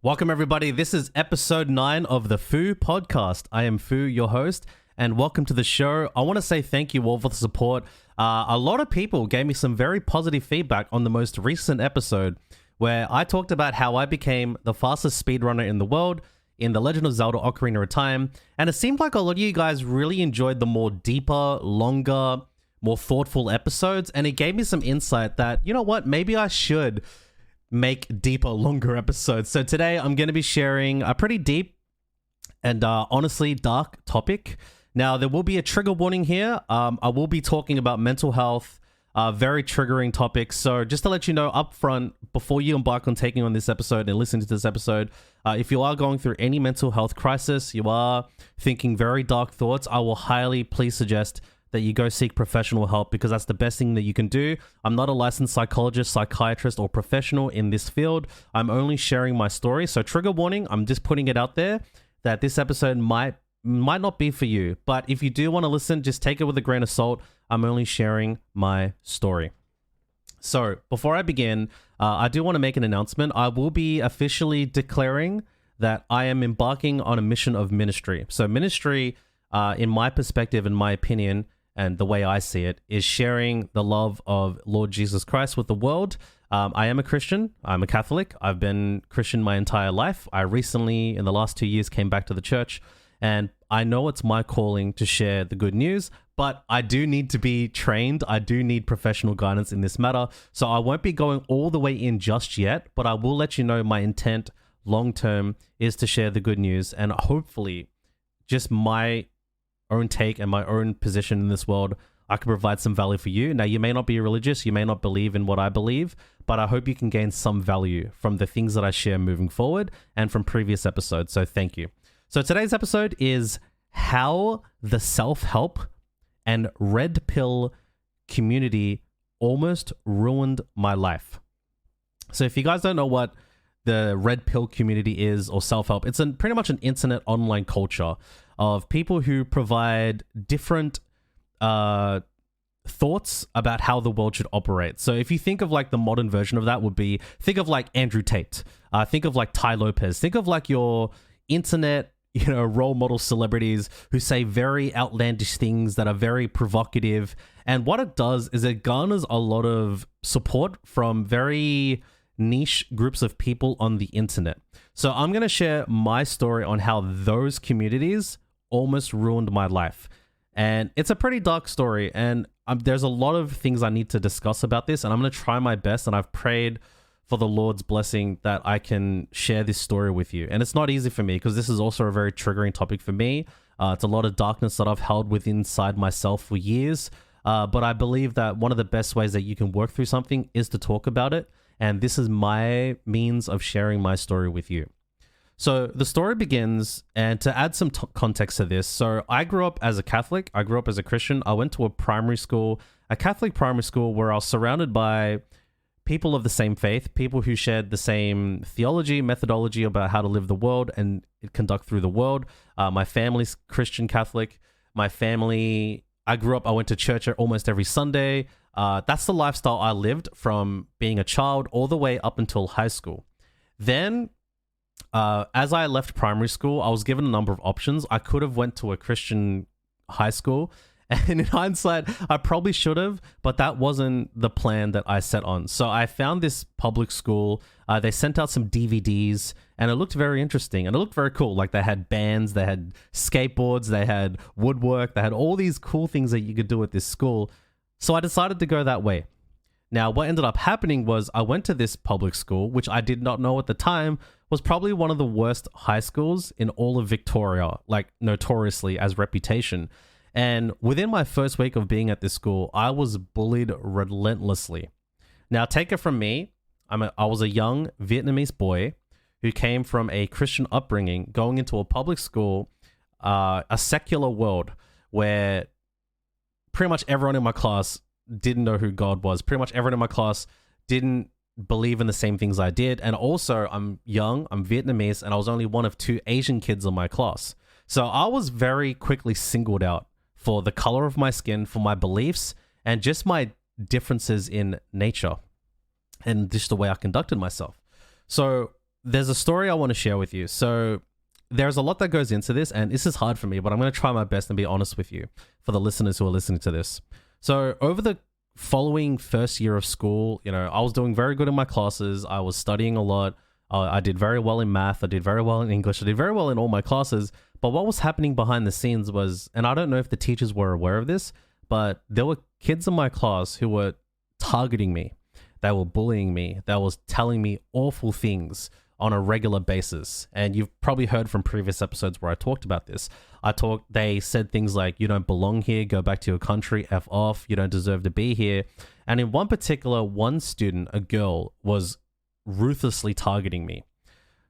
Welcome, everybody. This is episode 9 of the Foo podcast. I am Foo, your host, and welcome to the show. I want to say thank you all for the support. A lot of people gave me some very positive feedback on the most recent episode where I talked about how I became the fastest speedrunner in the world in The Legend of Zelda Ocarina of Time, and it seemed like a lot of you guys really enjoyed the more deeper, longer, more thoughtful episodes, and it gave me some insight that, you know what, maybe I should make deeper, longer episodes. So today I'm going to be sharing a pretty deep and honestly dark topic. Now, there will be a trigger warning here. I will be talking about mental health, very triggering topics. So just to let you know up front, before you embark on taking on this episode and listening to this episode, if you are going through any mental health crisis, you are thinking very dark thoughts, I will highly please suggest that you go seek professional help, because that's the best thing that you can do. I'm not a licensed psychologist, psychiatrist, or professional in this field. I'm only sharing my story. So trigger warning, I'm just putting it out there that this episode might not be for you. But if you do want to listen, just take it with a grain of salt. I'm only sharing my story. So before I begin, I do want to make an announcement. I will be officially declaring that I am embarking on a mission of ministry. So ministry, in my perspective, in my opinion, and the way I see it, is sharing the love of Lord Jesus Christ with the world. I am a Christian. I'm a Catholic. I've been Christian my entire life. I recently, in the last 2 years, came back to the church, and I know it's my calling to share the good news, but I do need to be trained. I do need professional guidance in this matter. So I won't be going all the way in just yet, but I will let you know my intent long term is to share the good news, and hopefully just my own take and my own position in this world, I can provide some value for you. Now, you may not be religious, you may not believe in what I believe, but I hope you can gain some value from the things that I share moving forward and from previous episodes. So thank you. So today's episode is how the self-help and red pill community almost ruined my life. So if you guys don't know what the red pill community is, or self-help, it's pretty much an internet online culture of people who provide different thoughts about how the world should operate. So if you think of like the modern version of that would be, think of like Andrew Tate, think of like Tai Lopez, think of like your internet, role model celebrities who say very outlandish things that are very provocative. And what it does is it garners a lot of support from very niche groups of people on the internet. So I'm going to share my story on how those communities almost ruined my life. And it's a pretty dark story, and there's a lot of things I need to discuss about this, and I'm going to try my best, and I've prayed for the Lord's blessing that I can share this story with you. And it's not easy for me, because this is also a very triggering topic for me. It's a lot of darkness that I've held within inside myself for years, but I believe that one of the best ways that you can work through something is to talk about it, and this is my means of sharing my story with you. So the story begins, and to add some context to this, so I grew up as a Catholic, I grew up as a Christian. I went to a primary school, a Catholic primary school, where I was surrounded by people of the same faith, people who shared the same theology, methodology about how to live the world and conduct through the world. My family's Christian Catholic. I went to church almost every Sunday. That's the lifestyle I lived from being a child all the way up until high school. Then, as I left primary school, I was given a number of options. I could have went to a Christian high school, and in hindsight, I probably should have, but that wasn't the plan that I set on. So I found this public school. They sent out some DVDs, and it looked very interesting, and it looked very cool. Like, they had bands, they had skateboards, they had woodwork, they had all these cool things that you could do at this school. So I decided to go that way. Now, what ended up happening was I went to this public school, which I did not know at the time was probably one of the worst high schools in all of Victoria, like notoriously as reputation. And within my first week of being at this school, I was bullied relentlessly. Now, take it from me, I was a young Vietnamese boy who came from a Christian upbringing, going into a public school, a secular world where pretty much everyone in my class didn't know who God was. Pretty much everyone in my class didn't believe in the same things I did. And also, I'm young, I'm Vietnamese, and I was only one of 2 Asian kids in my class. So I was very quickly singled out for the color of my skin, for my beliefs, and just my differences in nature and just the way I conducted myself. So there's a story I want to share with you. So there's a lot that goes into this, and this is hard for me, but I'm going to try my best and be honest with you for the listeners who are listening to this. So over the following first year of school, I was doing very good in my classes. I was studying a lot. I did very well in math. I did very well in English. I did very well in all my classes. But what was happening behind the scenes was, and I don't know if the teachers were aware of this, but there were kids in my class who were targeting me. They were bullying me. They was telling me awful things on a regular basis. And you've probably heard from previous episodes where I talked about this. They said things like, you don't belong here, go back to your country, F off, you don't deserve to be here. And in one student, a girl, was ruthlessly targeting me.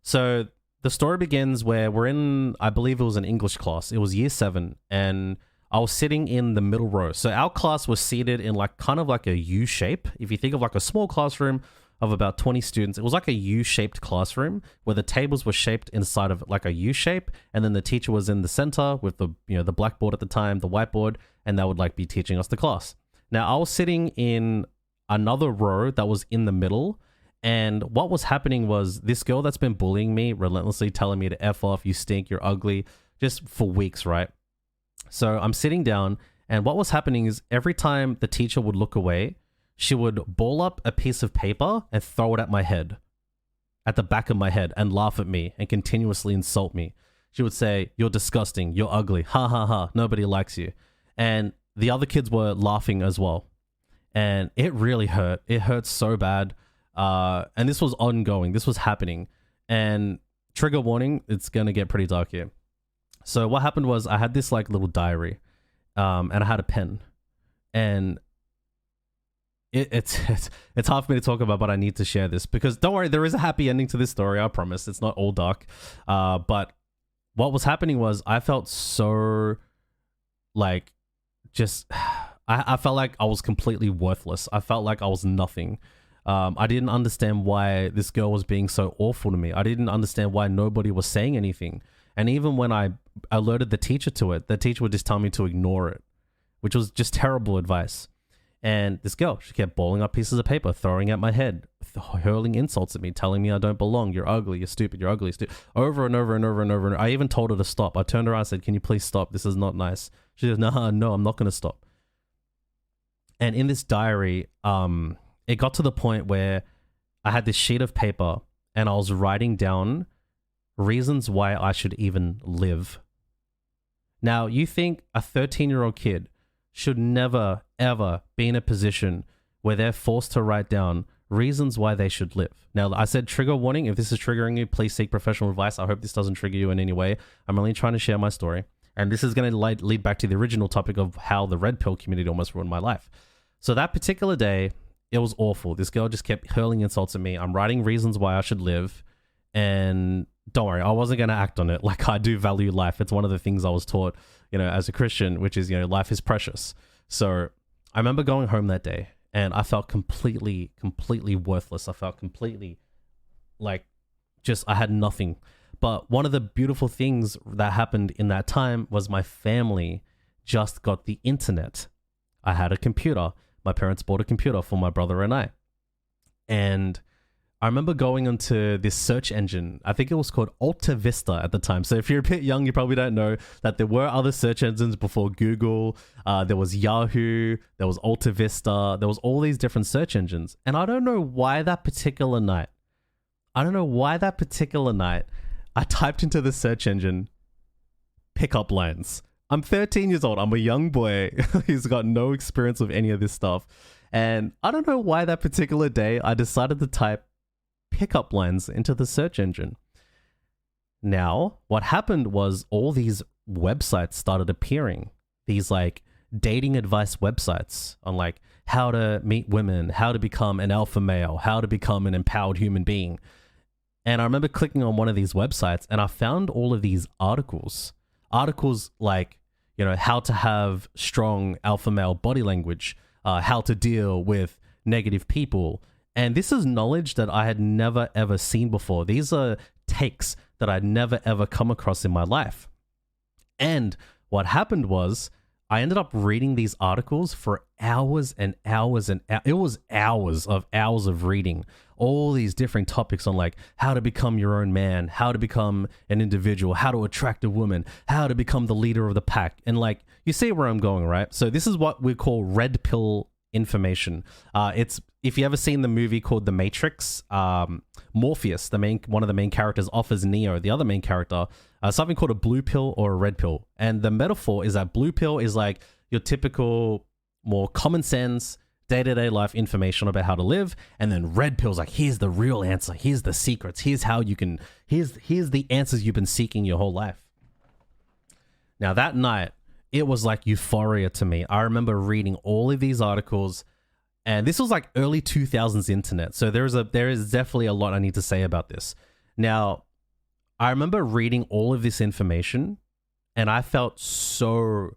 So the story begins where we're in, I believe it was an English class. It was year 7, and I was sitting in the middle row. So our class was seated in kind of like a U shape. If you think of like a small classroom of about 20 students, it was like a U-shaped classroom where the tables were shaped inside of like a U shape, and then the teacher was in the center with the the blackboard at the time, the whiteboard, and they would be teaching us the class. Now I was sitting in another row that was in the middle, and what was happening was this girl that's been bullying me, relentlessly telling me to F off, you stink, you're ugly, just for weeks, right? So I'm sitting down, and what was happening is every time the teacher would look away, she would ball up a piece of paper and throw it at my head, at the back of my head, and laugh at me and continuously insult me. She would say, you're disgusting, you're ugly, ha ha ha, nobody likes you. And the other kids were laughing as well. And it really hurt. It hurt so bad. And this was ongoing. This was happening. And trigger warning, it's going to get pretty dark here. So what happened was I had this little diary, and I had a pen, and it's hard for me to talk about, but I need to share this because don't worry, there is a happy ending to this story. I promise it's not all dark. But what was happening was I felt so I felt like I was completely worthless. I felt like I was nothing. I didn't understand why this girl was being so awful to me. I didn't understand why nobody was saying anything. And even when I alerted the teacher to it, the teacher would just tell me to ignore it, which was just terrible advice. And this girl, she kept balling up pieces of paper, throwing at my head, hurling insults at me, telling me I don't belong, you're ugly, you're stupid, you're ugly, over and over and over and over. And I even told her to stop. I turned around and said, can you please stop? This is not nice. She said, no, I'm not going to stop. And in this diary, it got to the point where I had this sheet of paper and I was writing down reasons why I should even live. Now, you think a 13-year-old kid should never, ever be in a position where they're forced to write down reasons why they should live. Now, I said trigger warning. If this is triggering you, please seek professional advice. I hope this doesn't trigger you in any way. I'm only trying to share my story. And this is going to lead back to the original topic of how the red pill community almost ruined my life. So that particular day, it was awful. This girl just kept hurling insults at me. I'm writing reasons why I should live. And don't worry, I wasn't going to act on it. I do value life. It's one of the things I was taught, as a Christian, which is, life is precious. So I remember going home that day and I felt completely worthless. I felt completely I had nothing. But one of the beautiful things that happened in that time was my family just got the internet. I had a computer. My parents bought a computer for my brother and I. And I remember going onto this search engine. I think it was called Alta Vista at the time. So if you're a bit young, you probably don't know that there were other search engines before Google. There was Yahoo. There was Alta Vista. There was all these different search engines. And I don't know why that particular night, I typed into the search engine, pickup lines. I'm 13 years old. I'm a young boy. He's got no experience with any of this stuff. And I don't know why that particular day I decided to type pickup lines into the search engine. Now, what happened was all these websites started appearing. These dating advice websites on how to meet women, how to become an alpha male, how to become an empowered human being. And I remember clicking on one of these websites and I found all of these articles how to have strong alpha male body language, how to deal with negative people. And this is knowledge that I had never, ever seen before. These are takes that I'd never, ever come across in my life. And what happened was I ended up reading these articles for hours and hours and it was hours of reading all these different topics on like how to become your own man, how to become an individual, how to attract a woman, how to become the leader of the pack. And like, you see where I'm going, right? So this is what we call red pill information. It's, if you ever seen the movie called The Matrix, Morpheus, one of the main characters, offers Neo, the other main character, something called a blue pill or a red pill. And the metaphor is that blue pill is like your typical, more common sense, day-to-day life information about how to live. And then red pill's like, here's the real answer. Here's the secrets. Here's how you can, here's the answers you've been seeking your whole life. Now that night, it was like euphoria to me. I remember reading all of these articles, and this was like early 2000s internet. So there is definitely a lot I need to say about this. Now, I remember reading all of this information, and I felt so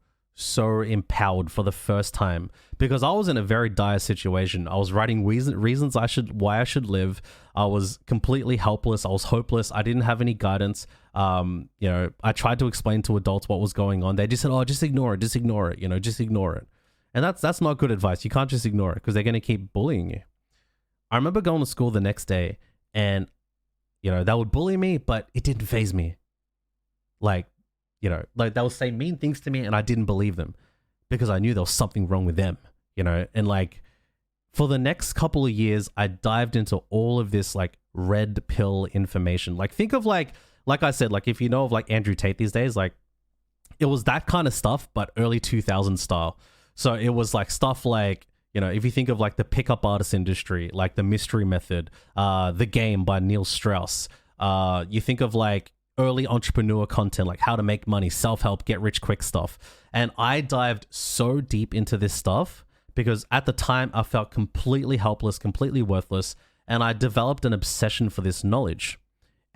empowered for the first time, because I was in a very dire situation. I was writing reasons why I should live. I was completely helpless. I was hopeless. I didn't have any guidance. You know, I tried to explain to adults what was going on. They just said, "Oh, just ignore it. Just ignore it. You know, just ignore it." And that's not good advice. You can't just ignore it, because they're going to keep bullying you. I remember going to school the next day, and you know, they would bully me, but it didn't faze me. Like, you know, like they would say mean things to me and I didn't believe them, because I knew there was something wrong with them, you know? And like, for the next couple of years, I dived into all of this like red pill information. Like, think of like I said, like if you know of like Andrew Tate these days, like it was that kind of stuff, but early 2000s style. So it was like stuff like, you know, if you think of like the pickup artist industry, like The Mystery Method, The Game by Neil Strauss, you think of like early entrepreneur content, like how to make money, self-help, get rich quick stuff. And I dived so deep into this stuff because at the time I felt completely helpless, completely worthless, and I developed an obsession for this knowledge.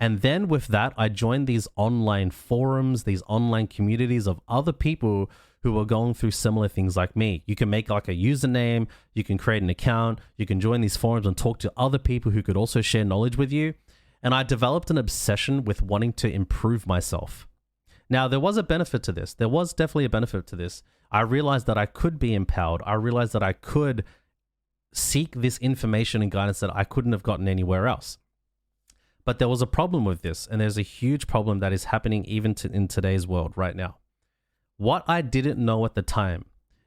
And then with that, I joined these online forums, these online communities of other people who are going through similar things like me. You can make like a username, you can create an account, you can join these forums and talk to other people who could also share knowledge with you. And I developed an obsession with wanting to improve myself. Now, there was a benefit to this. There was definitely a benefit to this. I realized that I could be empowered. I realized that I could seek this information and guidance that I couldn't have gotten anywhere else. But there was a problem with this, and there's a huge problem that is happening even in today's world right now. What I didn't know at the time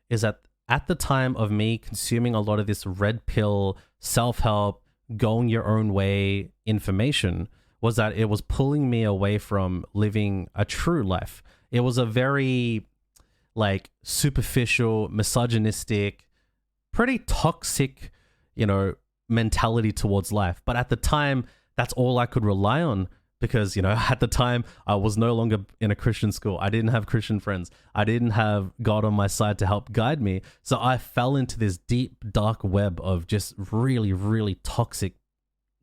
is that at the time of me consuming a lot of this red pill, self-help, going your own way information, was that it was pulling me away from living a true life. It was a very like superficial, misogynistic, pretty toxic, you know, mentality towards life. But at the time, that's all I could rely on, because, you know, at the time I was no longer in a Christian school. I didn't have Christian friends. I didn't have God on my side to help guide me. So I fell into this deep, dark web of just really, really toxic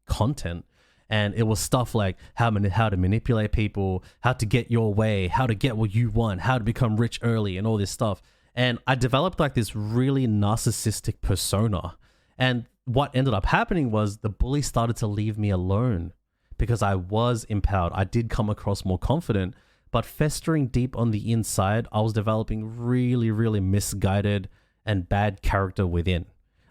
content. And it was stuff like how to manipulate people, how to get your way, how to get what you want, how to become rich early, and all this stuff. And I developed like this really narcissistic persona. And what ended up happening was the bully started to leave me alone because I was empowered. I did come across more confident, but festering deep on the inside, I was developing really, really misguided and bad character within.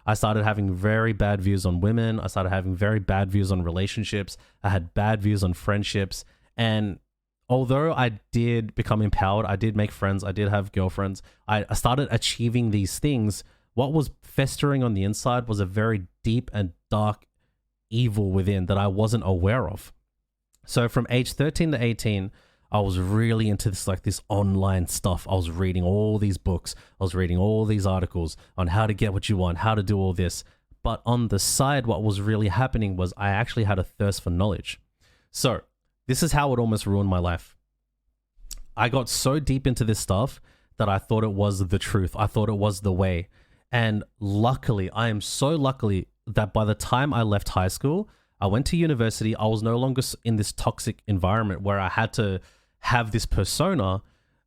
I started having very bad views on women. I started having very bad views on relationships. I had bad views on friendships. And although I did become empowered, I did make friends, I did have girlfriends, I started achieving these things. What was festering on the inside was a very deep and dark evil within that I wasn't aware of. So from age 13 to 18, I was really into this, like this online stuff. I was reading all these books. I was reading all these articles on how to get what you want, how to do all this. But on the side, what was really happening was I actually had a thirst for knowledge. So this is how it almost ruined my life. I got so deep into this stuff that I thought it was the truth. I thought it was the way. And luckily, I am so lucky that by the time I left high school, I went to university. I was no longer in this toxic environment where I had to have this persona,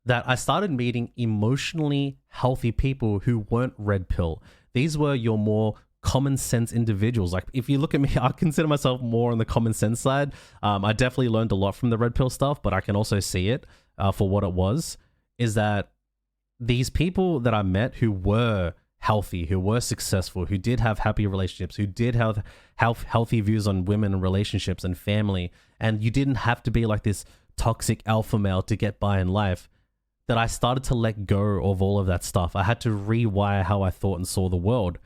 that I started meeting emotionally healthy people who weren't red pill. These were your more common sense individuals. Like if you look at me, I consider myself more on the common sense side. I definitely learned a lot from the red pill stuff, but I can also see it for what it was, is that these people that I met who were healthy, who were successful, who did have happy relationships, who did have healthy views on women and relationships and family, and you didn't have to be like this toxic alpha male to get by in life, that I started to let go of all of that stuff. I had to rewire how I thought and saw the world.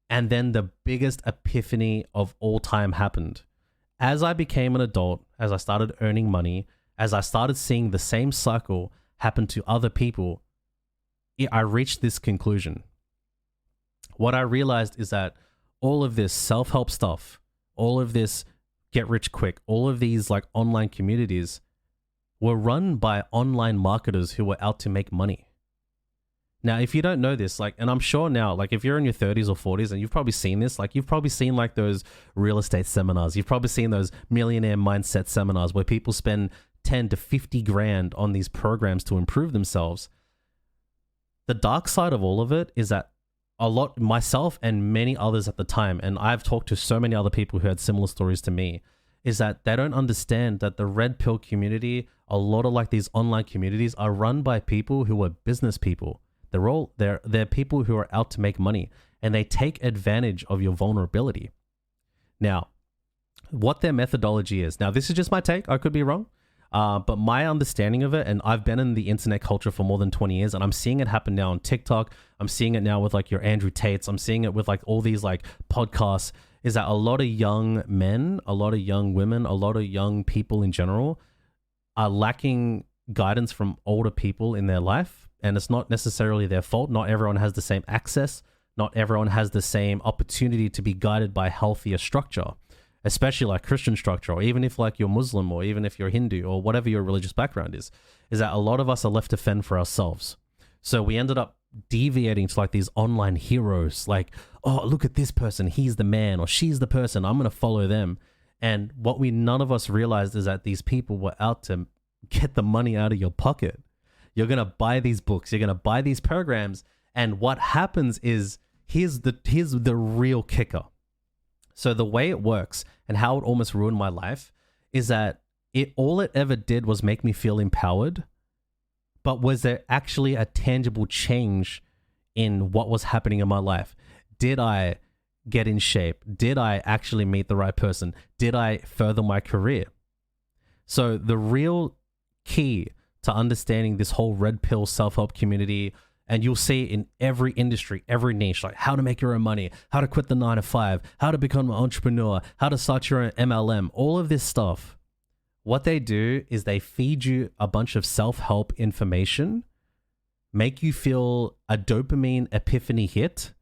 And then the biggest epiphany of all time happened. As I became an adult, as I started earning money, as I started seeing the same cycle happen to other people, I reached this conclusion. What I realized is that all of this self-help stuff, all of this get rich quick, all of these like online communities were run by online marketers who were out to make money. Now, if you don't know this, like, and I'm sure now, like if you're in your 30s or 40s and you've probably seen this, like you've probably seen like those real estate seminars, you've probably seen those millionaire mindset seminars where people spend 10 to 50 grand on these programs to improve themselves. The dark side of all of it is that a lot, myself and many others at the time, and I've talked to so many other people who had similar stories to me, is that they don't understand that the red pill community, a lot of like these online communities are run by people who are business people. They're people who are out to make money, and they take advantage of your vulnerability. Now, what their methodology is. Now, this is just my take. I could be wrong. But my understanding of it, and I've been in the internet culture for more than 20 years, and I'm seeing it happen now on TikTok. I'm seeing it now with like your Andrew Tates. I'm seeing it with like all these like podcasts, is that a lot of young men, a lot of young women, a lot of young people in general are lacking guidance from older people in their life. And it's not necessarily their fault. Not everyone has the same access. Not everyone has the same opportunity to be guided by healthier structure, especially like Christian structure, or even if like you're Muslim, or even if you're Hindu, or whatever your religious background is that a lot of us are left to fend for ourselves. So we ended up deviating to like these online heroes, like, oh, look at this person, he's the man, or she's the person, I'm going to follow them. And what none of us realized is that these people were out to get the money out of your pocket. You're going to buy these books, you're going to buy these programs, and what happens is, here's the real kicker. So the way it works and how it almost ruined my life is that all it ever did was make me feel empowered, but was there actually a tangible change in what was happening in my life? Did I get in shape? Did I actually meet the right person? Did I further my career? So the real key to understanding this whole red pill self-help community, and you'll see in every industry, every niche, like how to make your own money, how to quit the 9-to-5, how to become an entrepreneur, how to start your own MLM, all of this stuff. What they do is they feed you a bunch of self-help information, make you feel a dopamine epiphany hit,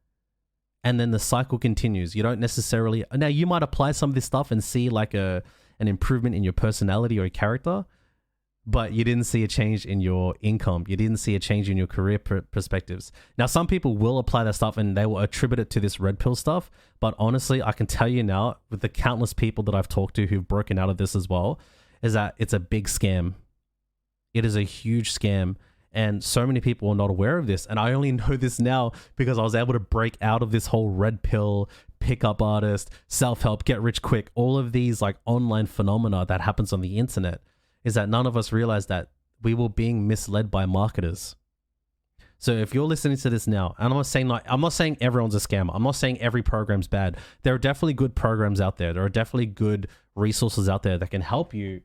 and then the cycle continues. You don't necessarily... Now, you might apply some of this stuff and see like an improvement in your personality or your character, but you didn't see a change in your income. You didn't see a change in your career perspectives. Now, some people will apply that stuff and they will attribute it to this red pill stuff. But honestly, I can tell you now, with the countless people that I've talked to who've broken out of this as well, is that it's a big scam. It is a huge scam. And so many people are not aware of this. And I only know this now because I was able to break out of this whole red pill, pickup artist, self-help, get rich quick, all of these like online phenomena that happens on the internet. Is that none of us realize that we were being misled by marketers. So if you're listening to this now, and I'm not saying everyone's a scammer. I'm not saying every program's bad. There are definitely good programs out there. There are definitely good resources out there that can help you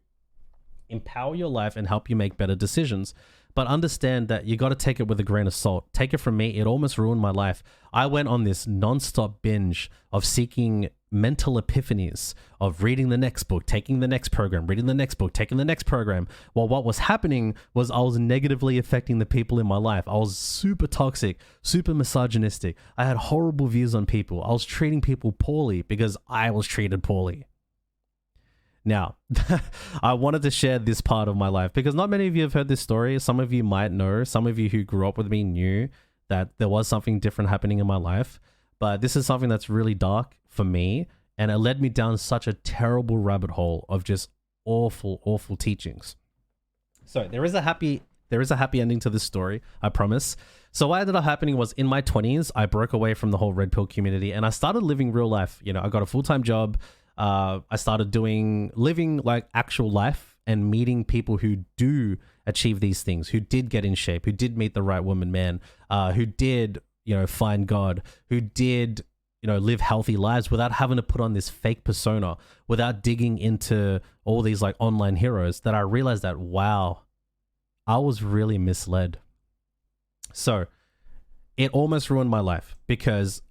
empower your life and help you make better decisions. But understand that you got to take it with a grain of salt. Take it from me. It almost ruined my life. I went on this nonstop binge of seeking mental epiphanies, of reading the next book, taking the next program, reading the next book, taking the next program. While what was happening was I was negatively affecting the people in my life. I was super toxic, super misogynistic. I had horrible views on people. I was treating people poorly because I was treated poorly. Now, I wanted to share this part of my life because not many of you have heard this story. Some of you might know, some of you who grew up with me knew that there was something different happening in my life. But this is something that's really dark for me. And it led me down such a terrible rabbit hole of just awful, awful teachings. So there is a happy ending to this story, I promise. So what ended up happening was in my 20s, I broke away from the whole red pill community and I started living real life. You know, I got a full-time job. I started living like actual life. and meeting people who do achieve these things, who did get in shape, who did meet the right woman, man, who did, find God, who did, live healthy lives without having to put on this fake persona, without digging into all these like online heroes, that I realized that, wow, I was really misled. So it almost ruined my life, because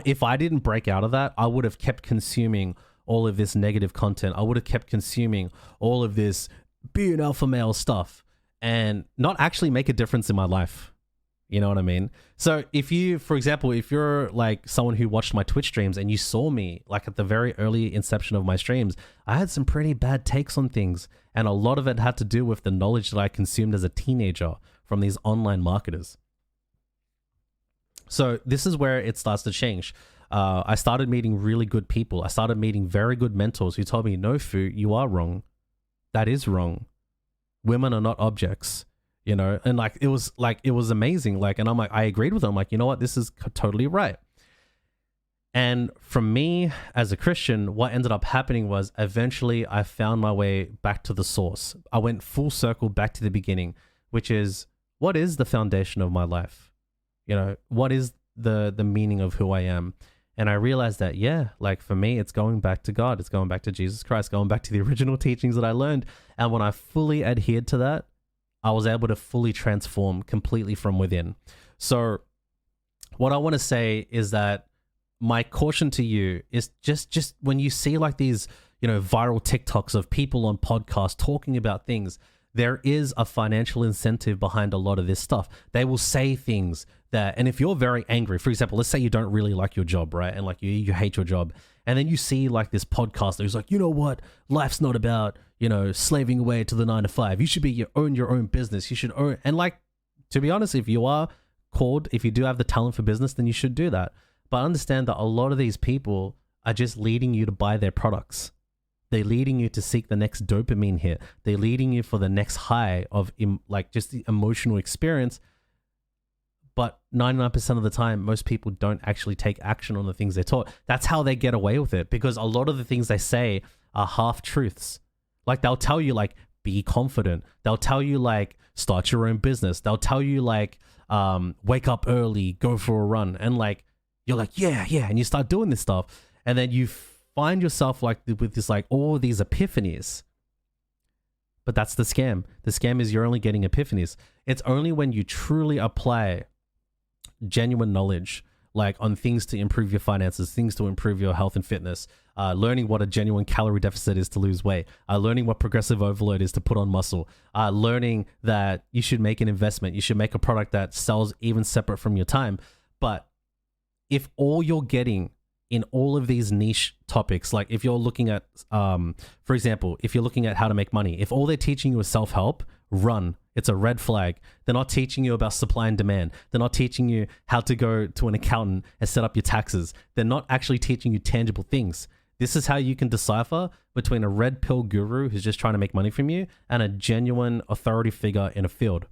if I didn't break out of that, I would have kept consuming all of this negative content. I would have kept consuming all of this be an alpha male stuff and not actually make a difference in my life. You know what I mean? So if you, for example, if you're like someone who watched my Twitch streams and you saw me like at the very early inception of my streams, I had some pretty bad takes on things. And a lot of it had to do with the knowledge that I consumed as a teenager from these online marketers. So this is where it starts to change. I started meeting really good people. I started meeting very good mentors who told me, no, Fu, you are wrong. That is wrong. Women are not objects, and it was amazing. And I'm like, I agreed with them. I'm like, you know what? This is totally right. And from me as a Christian, what ended up happening was eventually I found my way back to the source. I went full circle back to the beginning, which is, what is the foundation of my life? What is the meaning of who I am? And I realized that, for me, it's going back to God. It's going back to Jesus Christ, going back to the original teachings that I learned. And when I fully adhered to that, I was able to fully transform completely from within. So what I want to say is that my caution to you is just when you see like these, viral TikToks of people on podcasts talking about things, there is a financial incentive behind a lot of this stuff. They will say things that, and if you're very angry, for example, let's say you don't really like your job, right? And like you hate your job. And then you see like this podcaster who's like, you know what? Life's not about, slaving away to the 9 to 5. You should own your own business. You should own, and like, to be honest, if you are called, if you do have the talent for business, then you should do that. But understand that a lot of these people are just leading you to buy their products. They're leading you to seek the next dopamine hit. They're leading you for the next high of just the emotional experience. But 99% of the time, most people don't actually take action on the things they're taught. That's how they get away with it, because a lot of the things they say are half truths. Like they'll tell you like, be confident. They'll tell you like, start your own business. They'll tell you like, wake up early, go for a run. And like, you're like, yeah. And you start doing this stuff. And then you find yourself like with this, like all these epiphanies. But that's the scam. The scam is you're only getting epiphanies. It's only when you truly apply genuine knowledge, like on things to improve your finances, things to improve your health and fitness, learning what a genuine calorie deficit is to lose weight, learning what progressive overload is to put on muscle, learning that you should make an investment, you should make a product that sells even separate from your time. But if all you're getting in all of these niche topics, like if you're looking at, for example, if you're looking at how to make money, if all they're teaching you is self-help, run. It's a red flag. They're not teaching you about supply and demand. They're not teaching you how to go to an accountant and set up your taxes. They're not actually teaching you tangible things. This is how you can decipher between a red pill guru who's just trying to make money from you and a genuine authority figure in a field.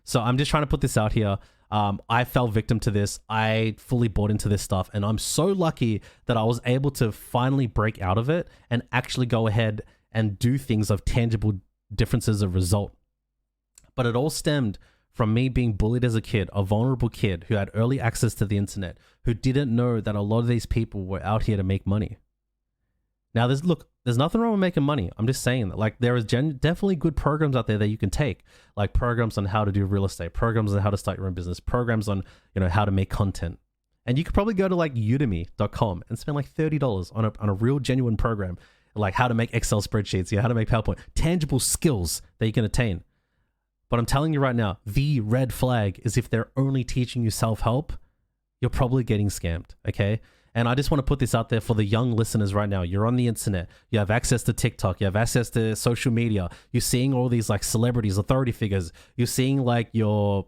So I'm just trying to put this out here. I fell victim to this. I fully bought into this stuff, and I'm so lucky that I was able to finally break out of it and actually go ahead and do things of tangible differences of result. But it all stemmed from me being bullied as a kid, a vulnerable kid who had early access to the internet, who didn't know that a lot of these people were out here to make money. Now, there's nothing wrong with making money. I'm just saying that, like, there is definitely good programs out there that you can take, like programs on how to do real estate, programs on how to start your own business, programs on, how to make content. And you could probably go to like udemy.com and spend like $30 on a real genuine program, like how to make Excel spreadsheets, how to make PowerPoint, tangible skills that you can attain. But I'm telling you right now, the red flag is if they're only teaching you self-help, you're probably getting scammed, okay? And I just want to put this out there for the young listeners right now. You're on the internet. You have access to TikTok. You have access to social media. You're seeing all these like celebrities, authority figures. You're seeing like your,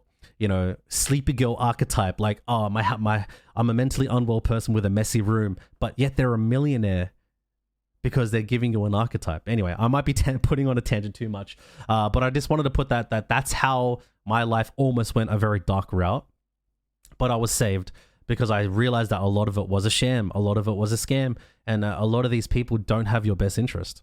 sleepy girl archetype. Like, oh, I'm a mentally unwell person with a messy room, but yet they're a millionaire because they're giving you an archetype. Anyway, I might be putting on a tangent too much, but I just wanted to put that's how my life almost went a very dark route, but I was saved. Because I realized that a lot of it was a sham, a lot of it was a scam, and a lot of these people don't have your best interest.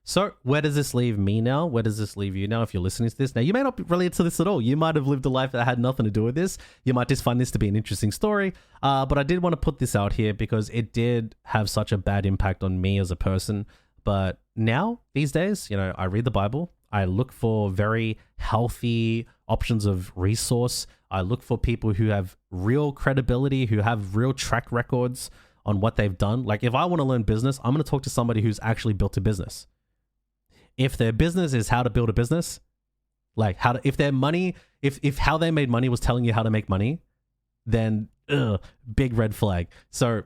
So where does this leave me now? Where does this leave you now if you're listening to this? Now, you may not be related to this at all. You might have lived a life that had nothing to do with this. You might just find this to be an interesting story. But I did want to put this out here because it did have such a bad impact on me as a person. But now, these days, I read the Bible. I look for very healthy options of resource. I look for people who have real credibility, who have real track records on what they've done. Like, if I want to learn business, I'm going to talk to somebody who's actually built a business. If their business is how to build a business, like if their money, if how they made money was telling you how to make money, then big red flag. So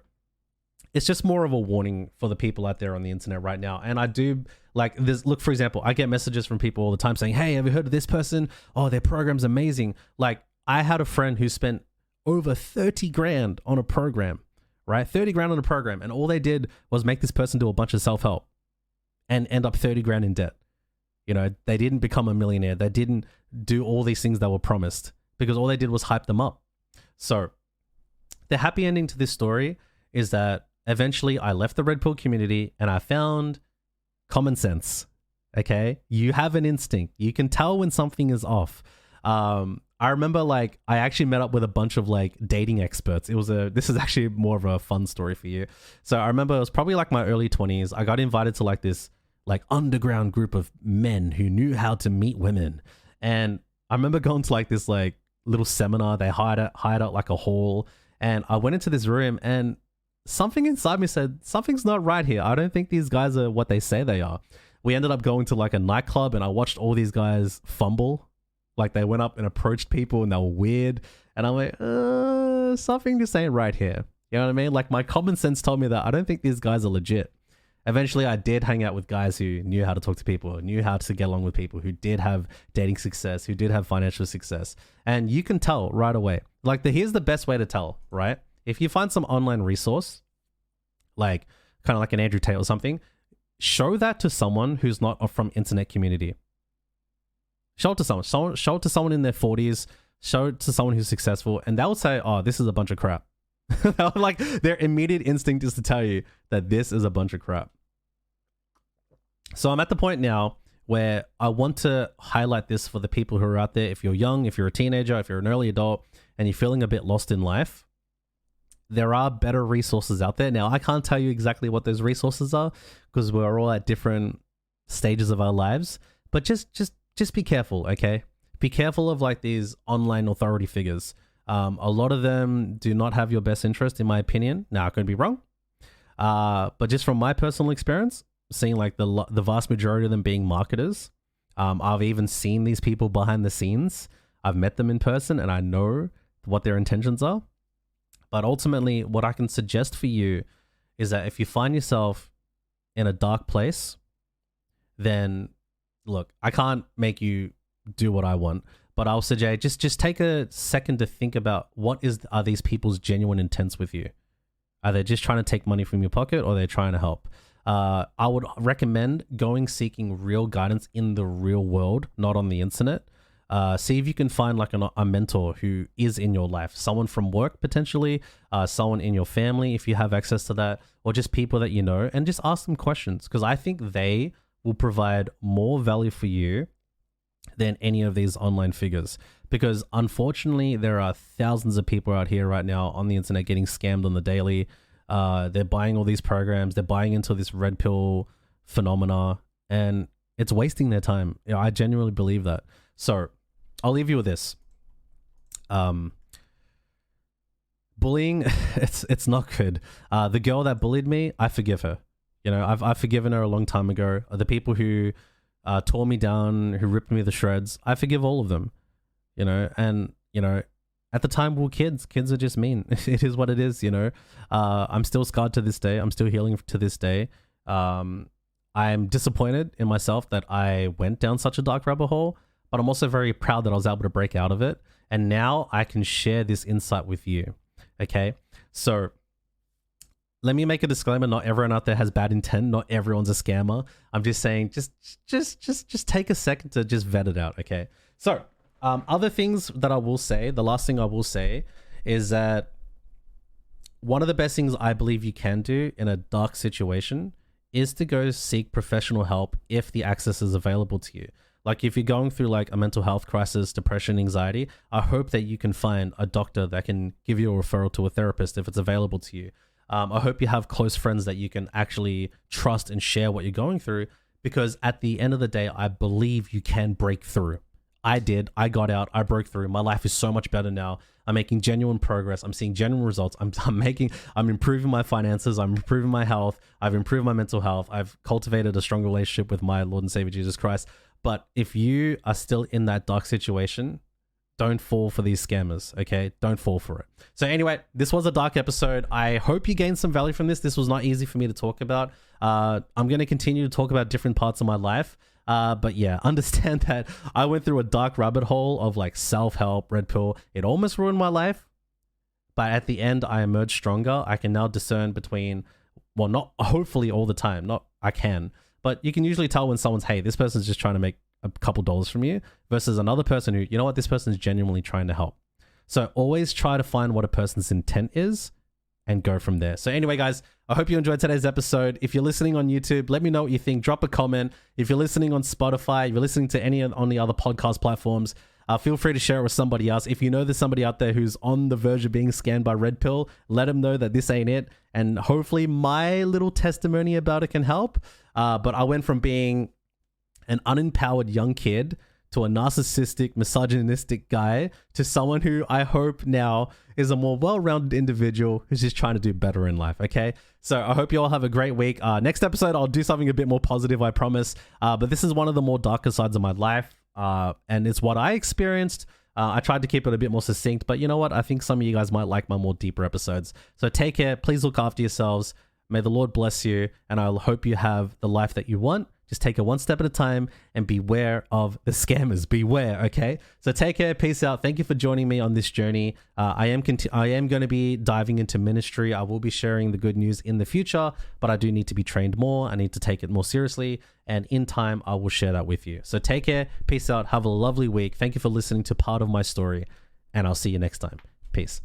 it's just more of a warning for the people out there on the internet right now. And I do like this. Look, for example, I get messages from people all the time saying, hey, have you heard of this person? Oh, their program's amazing. Like, I had a friend who spent over 30 grand on a program, right? 30 grand on a program. And all they did was make this person do a bunch of self-help and end up 30 grand in debt. They didn't become a millionaire. They didn't do all these things that were promised because all they did was hype them up. So the happy ending to this story is that eventually I left the Red Pill community and I found common sense. Okay. You have an instinct. You can tell when something is off. I remember I actually met up with a bunch of dating experts. This is actually more of a fun story for you. So I remember it was probably my early 20s. I got invited to this underground group of men who knew how to meet women. And I remember going to this little seminar. They hired out a hall, and I went into this room and something inside me said, something's not right here. I don't think these guys are what they say they are. We ended up going to a nightclub and I watched all these guys fumble. They went up and approached people and they were weird. And I'm like, something just ain't right here. You know what I mean? My common sense told me that I don't think these guys are legit. Eventually, I did hang out with guys who knew how to talk to people, knew how to get along with people, who did have dating success, who did have financial success. And you can tell right away. Here's the best way to tell, right? If you find some online resource, kind of like an Andrew Tate or something, show that to someone who's not from internet community. Show it to someone. Show it to someone in their 40s. Show it to someone who's successful, and they'll say, "Oh, this is a bunch of crap." Their immediate instinct is to tell you that this is a bunch of crap. So I'm at the point now where I want to highlight this for the people who are out there. If you're young, if you're a teenager, if you're an early adult, and you're feeling a bit lost in life, there are better resources out there. Now, I can't tell you exactly what those resources are because we're all at different stages of our lives, but just be careful, okay? Be careful of these online authority figures. A lot of them do not have your best interest, in my opinion. Now, I could be wrong. But just from my personal experience, seeing the vast majority of them being marketers, I've even seen these people behind the scenes. I've met them in person and I know what their intentions are. But ultimately, what I can suggest for you is that if you find yourself in a dark place, then look, I can't make you do what I want, but I'll suggest just take a second to think about are these people's genuine intents with you? Are they just trying to take money from your pocket, or are they trying to help? I would recommend seeking real guidance in the real world, not on the internet. See if you can find a mentor who is in your life, someone from work potentially, someone in your family if you have access to that, or just people that you know, and just ask them questions, because I think they will provide more value for you than any of these online figures. Because unfortunately, there are thousands of people out here right now on the internet getting scammed on the daily. They're buying all these programs, they're buying into this red pill phenomena, and it's wasting their time. I genuinely believe that. So I'll leave you with this. Bullying, it's not good. The girl that bullied me, I forgive her. I've forgiven her a long time ago. The people who tore me down, who ripped me to shreds, I forgive all of them. At the time we were kids. Kids are just mean. It is what it is, I'm still scarred to this day. I'm still healing to this day. I'm disappointed in myself that I went down such a dark rabbit hole, but I'm also very proud that I was able to break out of it. And now I can share this insight with you. Okay. So let me make a disclaimer. Not everyone out there has bad intent. Not everyone's a scammer. I'm just saying, just take a second to just vet it out. Okay. So, other things that I will say, the last thing I will say is that one of the best things I believe you can do in a dark situation is to go seek professional help if the access is available to you. Like if you're going through like a mental health crisis, depression, anxiety, I hope that you can find a doctor that can give you a referral to a therapist if it's available to you. I hope you have close friends that you can actually trust and share what you're going through, because at the end of the day, I believe you can break through. I did. I got out. I broke through. My life is so much better now. I'm making genuine progress. I'm seeing genuine results. I'm improving my finances. I'm improving my health. I've improved my mental health. I've cultivated a strong relationship with my Lord and Savior Jesus Christ. But if you are still in that dark situation, don't fall for these scammers, okay? Don't fall for it. So anyway, this was a dark episode. I hope you gained some value from this. This was not easy for me to talk about. I'm going to continue to talk about different parts of my life. But yeah, understand that I went through a dark rabbit hole of like self-help, red pill. It almost ruined my life. But at the end, I emerged stronger. I can now discern between, well, not hopefully all the time, not I can, but you can usually tell when someone's, hey, this person's just trying to make a couple dollars from you, versus another person who, you know what, this person is genuinely trying to help. So always try to find what a person's intent is and go from there. So anyway, guys, I hope you enjoyed today's episode. If you're listening on YouTube, let me know what you think. Drop a comment. If you're listening on Spotify, if you're listening to any on the other podcast platforms, feel free to share it with somebody else. If you know there's somebody out there who's on the verge of being scammed by Red Pill, let them know that this ain't it. And hopefully my little testimony about it can help. But I went from being an unempowered young kid to a narcissistic, misogynistic guy to someone who I hope now is a more well-rounded individual who's just trying to do better in life, okay? So I hope you all have a great week. Next episode, I'll do something a bit more positive, I promise. But this is one of the more darker sides of my life, and it's what I experienced. I tried to keep it a bit more succinct, but you know what? I think some of you guys might like my more deeper episodes. So take care. Please look after yourselves. May the Lord bless you, and I hope you have the life that you want. Just take it one step at a time and beware of the scammers. Beware, okay? So take care. Peace out. Thank you for joining me on this journey. I am going to be diving into ministry. I will be sharing the good news in the future, but I do need to be trained more. I need to take it more seriously. And in time, I will share that with you. So take care. Peace out. Have a lovely week. Thank you for listening to part of my story. And I'll see you next time. Peace.